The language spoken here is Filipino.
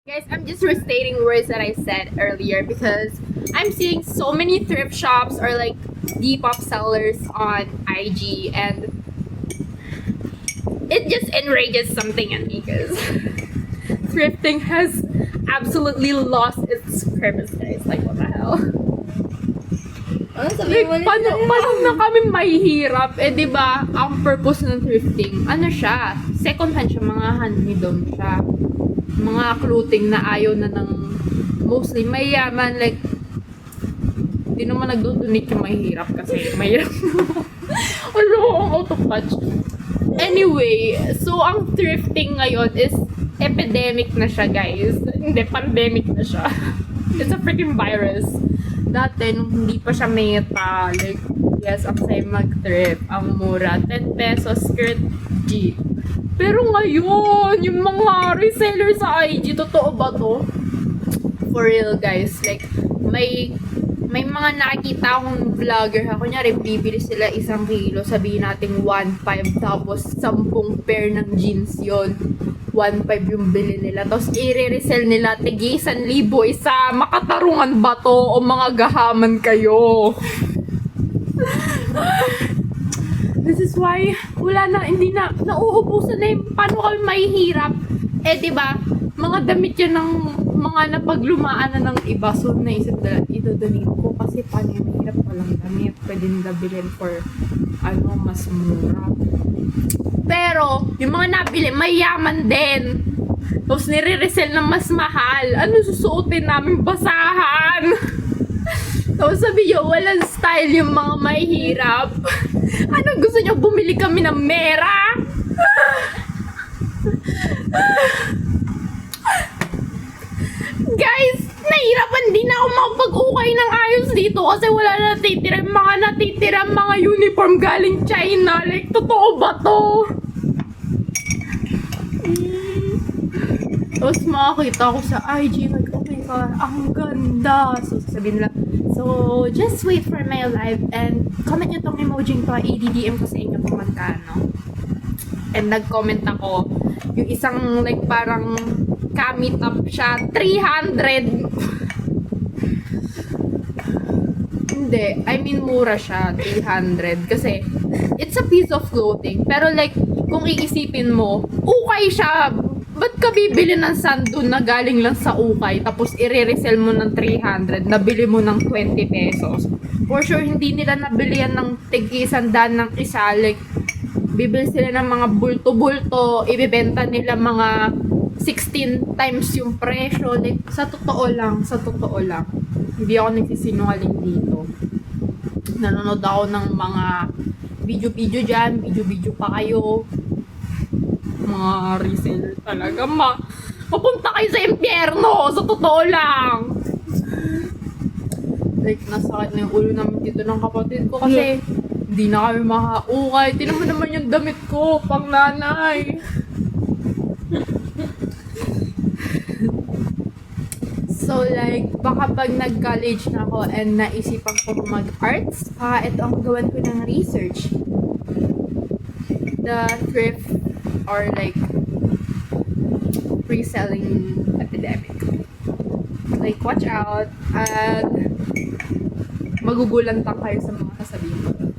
Guys, I'm just restating words that I said earlier because I'm seeing so many thrift shops or like Depop sellers on IG, and it just enrages something in me because thrifting has absolutely lost its purpose, guys. Like, what the hell? Ano, Like, sabihin mo ulit paano na kami mahihirap? Eh, di ba, ang purpose ng thrifting, ano siya? Second hand siya, mga hand-me-down siya. Mga clothing na ayaw na ng mostly mayaman, like, hindi naman nagdodonate yung mahihirap kasi mahirap. Ano, ang out of touch. Anyway, so ang thrifting ngayon is epidemic na siya, guys. Hindi, pandemic na siya. It's a freaking virus. Dati, nung hindi pa siya meta, like, yes, ang saya mag-thrift, ang mura, 10 pesos, skirt, G. Pero ngayon, yung mga reseller sa IG, totoo ba to? For real, guys. Like, may mga nakikita akong vlogger, kunyari, bibili sila 1 kilo, sabihin natin 1.5, tapos 10 pair ng jeans yon 1.5 yung bili nila. Tapos, i-resell nila, tig 1,000 isa. Makatarungan ba to? O mga gahaman kayo? This is why, wala na, hindi na, nauubusan na yung paano kami mahihirap. Eh, di ba mga damit yan ng mga napaglumaan na ng iba. So, naisip na, idodonate ko kasi paano yung mahirap walang damit. Pwede nila bilhin for, mas mura. Pero, yung mga nabili, mayaman din. Tapos, nire-resell ng mas mahal. Ano susuotin namin? Basahan! Tapos sabi nyo, walang style yung mga mahihirap. Ano gusto nyo? Bumili kami ng mera? Guys, nahirapan din ako makapag-ukay ng ayos dito kasi wala na natitira mga uniform galing China. Like, totoo ba to? Tapos makakita ko sa IG, like, oh my god, ang ganda. So, sasabihin nila, so, just wait for my live and comment nyo tong emoji to, i-DDM ko sa inyo kung magkano. And nag-comment ako, yung isang, like, parang kamit up siya, 300. Hindi, I mean, mura siya, 300. Kasi, it's a piece of clothing. Pero, like, kung iisipin mo, ukay siya. Ba't ka bibili ng sandun na galing lang sa ukay tapos i-resell mo ng 300, nabili mo ng 20 pesos? For sure, hindi nila nabili yan ng tig-100 ng isa. Like, bibili sila ng mga bulto-bulto, ibibenta nila mga 16 times yung presyo. Like, sa totoo lang. Hindi ako nagsisinungaling dito. Nanonood ako ng mga video-video dyan, video-video pa kayo. Mga reseller talaga. Mapunta kayo sa impyerno! Sa totoo lang! Like, nasakit na yung ulo namin dito ng kapatid ko kasi hindi na kami makaukay. Tinan mo naman yung damit ko, pang nanay. So, like, baka pag nag-college na ako and naisipan ko mag-arts, ito ang gawin ko ng research. The thrift or like reselling epidemic. Like, watch out at magugulantang kayo sa mga sasabihin ko.